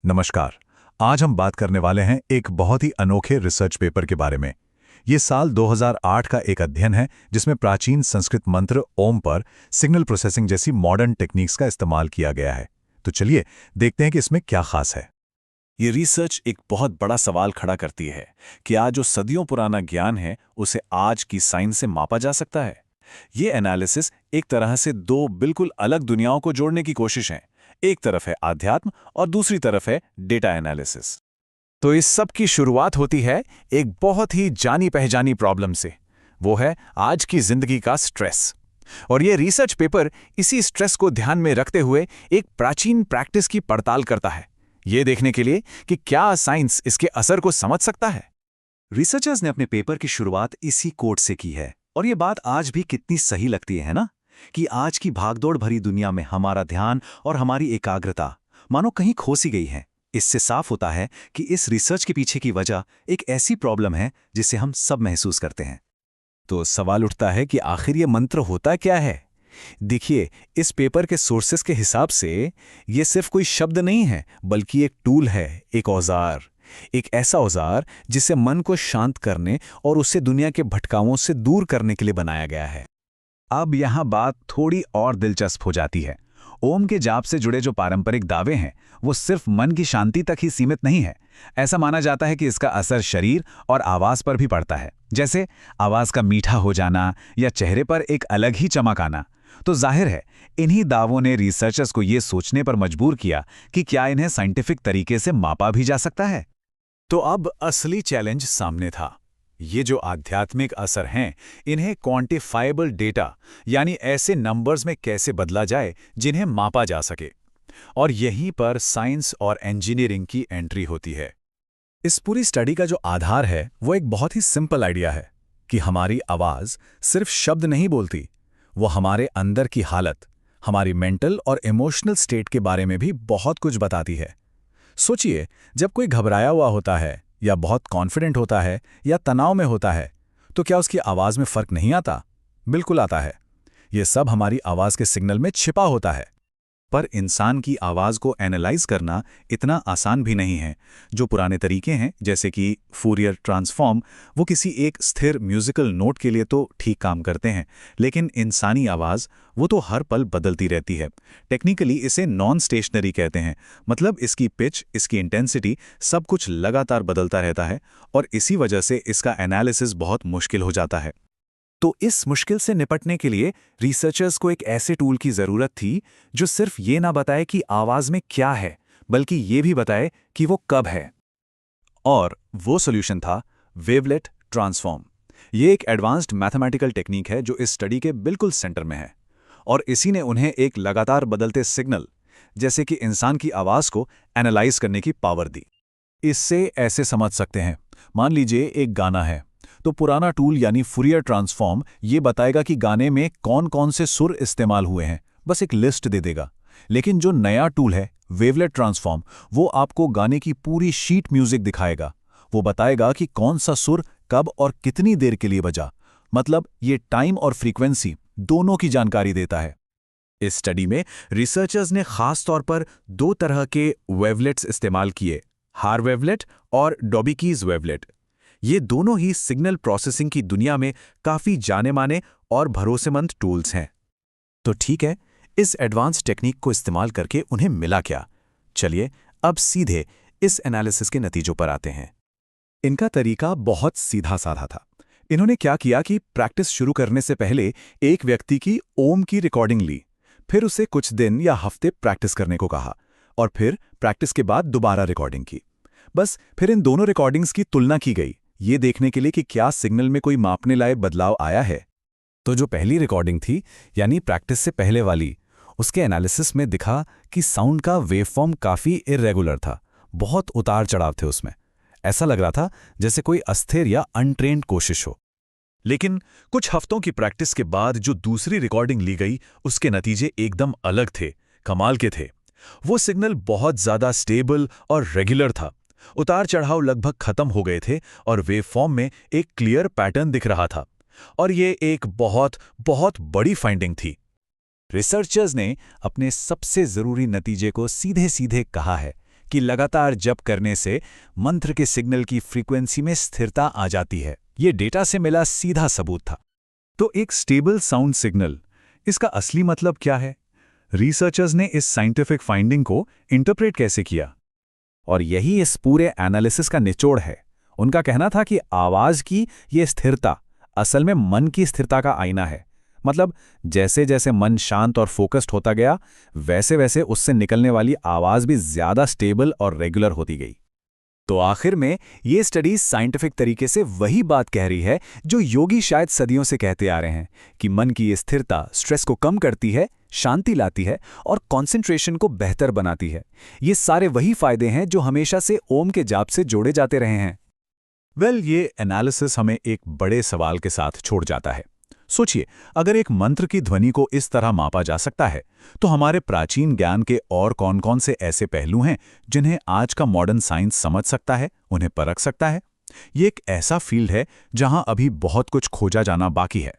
नमस्कार। आज हम बात करने वाले हैं एक बहुत ही अनोखे रिसर्च पेपर के बारे में। ये साल 2008 का एक अध्ययन है जिसमें प्राचीन संस्कृत मंत्र ओम पर सिग्नल प्रोसेसिंग जैसी मॉडर्न टेक्निक्स का इस्तेमाल किया गया है। तो चलिए देखते हैं कि इसमें क्या खास है। ये रिसर्च एक बहुत बड़ा सवाल खड़ा करती है कि आज जो सदियों पुराना ज्ञान है उसे आज की साइंस से मापा जा सकता है। ये एनालिसिस एक तरह से दो बिल्कुल अलग दुनियाओं को जोड़ने की कोशिश है। एक तरफ है आध्यात्म और दूसरी तरफ है डेटा एनालिसिस। तो इस सब की शुरुआत होती है एक बहुत ही जानी पहचानी प्रॉब्लम से। वो है आज की जिंदगी का स्ट्रेस। और ये रिसर्च पेपर इसी स्ट्रेस को ध्यान में रखते हुए एक प्राचीन प्रैक्टिस की पड़ताल करता है, ये देखने के लिए कि क्या साइंस इसके असर को समझ सकता है। रिसर्चर्स ने अपने पेपर की शुरुआत इसी कोट से की है और ये बात आज भी कितनी सही लगती है ना, कि आज की भागदौड़ भरी दुनिया में हमारा ध्यान और हमारी एकाग्रता मानो कहीं खो सी गई है। इससे साफ होता है कि इस रिसर्च के पीछे की वजह एक ऐसी प्रॉब्लम है जिसे हम सब महसूस करते हैं। तो सवाल उठता है कि आखिर ये मंत्र होता क्या है। देखिए, इस पेपर के सोर्सेस के हिसाब से ये सिर्फ कोई शब्द नहीं है, बल्कि एक टूल है, एक औजार। एक ऐसा औजार जिसे मन को शांत करने और उसे दुनिया के भटकावों से दूर करने के लिए बनाया गया है। अब यहाँ बात थोड़ी और दिलचस्प हो जाती है। ओम के जाप से जुड़े जो पारंपरिक दावे हैं वो सिर्फ मन की शांति तक ही सीमित नहीं है। ऐसा माना जाता है कि इसका असर शरीर और आवाज पर भी पड़ता है, जैसे आवाज का मीठा हो जाना या चेहरे पर एक अलग ही चमक आना। तो जाहिर है इन्हीं दावों ने रिसर्चर्स को ये सोचने पर मजबूर किया कि क्या इन्हें साइंटिफिक तरीके से मापा भी जा सकता है। तो अब असली चैलेंज सामने था। ये जो आध्यात्मिक असर हैं, इन्हें क्वांटिफाइबल डेटा यानी ऐसे नंबर्स में कैसे बदला जाए जिन्हें मापा जा सके। और यहीं पर साइंस और इंजीनियरिंग की एंट्री होती है। इस पूरी स्टडी का जो आधार है वो एक बहुत ही सिंपल आइडिया है कि हमारी आवाज सिर्फ शब्द नहीं बोलती, वो हमारे अंदर की हालत, हमारी मेंटल और इमोशनल स्टेट के बारे में भी बहुत कुछ बताती है। सोचिए, जब कोई घबराया हुआ होता है या बहुत कॉन्फिडेंट होता है या तनाव में होता है, तो क्या उसकी आवाज में फर्क नहीं आता? बिल्कुल आता है। ये सब हमारी आवाज के सिग्नल में छिपा होता है। पर इंसान की आवाज़ को एनालाइज करना इतना आसान भी नहीं है। जो पुराने तरीके हैं जैसे कि फूरियर ट्रांसफॉर्म, वो किसी एक स्थिर म्यूजिकल नोट के लिए तो ठीक काम करते हैं, लेकिन इंसानी आवाज़ वो तो हर पल बदलती रहती है। टेक्निकली इसे नॉन स्टेशनरी कहते हैं, मतलब इसकी पिच, इसकी इंटेंसिटी, सब कुछ लगातार बदलता रहता है और इसी वजह से इसका एनालिसिस बहुत मुश्किल हो जाता है। तो इस मुश्किल से निपटने के लिए रिसर्चर्स को एक ऐसे टूल की जरूरत थी जो सिर्फ ये ना बताए कि आवाज में क्या है, बल्कि ये भी बताए कि वो कब है। और वो सॉल्यूशन था वेवलेट ट्रांसफॉर्म। ये एक एडवांस्ड मैथमेटिकल टेक्निक है जो इस स्टडी के बिल्कुल सेंटर में है, और इसी ने उन्हें एक लगातार बदलते सिग्नल जैसे कि इंसान की आवाज को एनालाइज करने की पावर दी। इससे ऐसे समझ सकते हैं, मान लीजिए एक गाना है, तो पुराना टूल यानी फूरियर ट्रांसफॉर्म ये बताएगा कि गाने में कौन कौन से सुर इस्तेमाल हुए हैं, बस एक लिस्ट दे देगा। लेकिन जो नया टूल है वेवलेट ट्रांसफॉर्म, वो आपको गाने की पूरी शीट म्यूजिक दिखाएगा। वो बताएगा कि कौन सा सुर कब और कितनी देर के लिए बजा, मतलब ये टाइम और फ्रीक्वेंसी दोनों की जानकारी देता है। इस स्टडी में रिसर्चर्स ने खास तौर पर दो तरह के वेवलेट्स इस्तेमाल किए, हार वेवलेट और डॉबिकीज वेवलेट। ये दोनों ही सिग्नल प्रोसेसिंग की दुनिया में काफी जाने माने और भरोसेमंद टूल्स हैं। तो ठीक है, इस एडवांस टेक्निक को इस्तेमाल करके उन्हें मिला क्या? चलिए अब सीधे इस एनालिसिस के नतीजों पर आते हैं। इनका तरीका बहुत सीधा साधा था। इन्होंने क्या किया कि प्रैक्टिस शुरू करने से पहले एक व्यक्ति की ओम की रिकॉर्डिंग ली, फिर उसे कुछ दिन या हफ्ते प्रैक्टिस करने को कहा, और फिर प्रैक्टिस के बाद दोबारा रिकॉर्डिंग की। बस फिर इन दोनों रिकॉर्डिंग्स की तुलना की गई, ये देखने के लिए कि क्या सिग्नल में कोई मापने लायक बदलाव आया है। तो जो पहली रिकॉर्डिंग थी, यानी प्रैक्टिस से पहले वाली, उसके एनालिसिस में दिखा कि साउंड का वेवफॉर्म काफ़ी इर्रेगुलर था, बहुत उतार चढ़ाव थे उसमें। ऐसा लग रहा था जैसे कोई अस्थिर या अनट्रेन्ड कोशिश हो। लेकिन कुछ हफ्तों की प्रैक्टिस के बाद जो दूसरी रिकॉर्डिंग ली गई, उसके नतीजे एकदम अलग थे, कमाल के थे। वो सिग्नल बहुत ज़्यादा स्टेबल और रेगुलर था। उतार चढ़ाव लगभग खत्म हो गए थे और वेवफॉर्म में एक क्लियर पैटर्न दिख रहा था। और ये एक बहुत बहुत बड़ी फाइंडिंग थी। रिसर्चर्स ने अपने सबसे जरूरी नतीजे को सीधे सीधे कहा है कि लगातार जप करने से मंत्र के सिग्नल की फ्रीक्वेंसी में स्थिरता आ जाती है। ये डेटा से मिला सीधा सबूत था। तो एक स्टेबल साउंड सिग्नल, इसका असली मतलब क्या है? रिसर्चर्स ने इस साइंटिफिक फाइंडिंग को इंटरप्रेट कैसे किया? और यही इस पूरे एनालिसिस का निचोड़ है। उनका कहना था कि आवाज की ये स्थिरता असल में मन की स्थिरता का आईना है। मतलब जैसे जैसे मन शांत और फोकस्ड होता गया, वैसे वैसे उससे निकलने वाली आवाज भी ज्यादा स्टेबल और रेगुलर होती गई। तो आखिर में ये स्टडी साइंटिफिक तरीके से वही बात कह रही है जो योगी शायद सदियों से कहते आ रहे हैं कि मन की ये स्थिरता स्ट्रेस को कम करती है, शांति लाती है और कंसंट्रेशन को बेहतर बनाती है। ये सारे वही फायदे हैं जो हमेशा से ओम के जाप से जोड़े जाते रहे हैं। ये एनालिसिस हमें एक बड़े सवाल के साथ छोड़ जाता है। सोचिए, अगर एक मंत्र की ध्वनि को इस तरह मापा जा सकता है, तो हमारे प्राचीन ज्ञान के और कौन-कौन से ऐसे पहलू हैं जिन्हें आज का मॉडर्न साइंस समझ सकता है, उन्हें परख सकता है? ये एक ऐसा फील्ड है जहां अभी बहुत कुछ खोजा जाना बाकी है।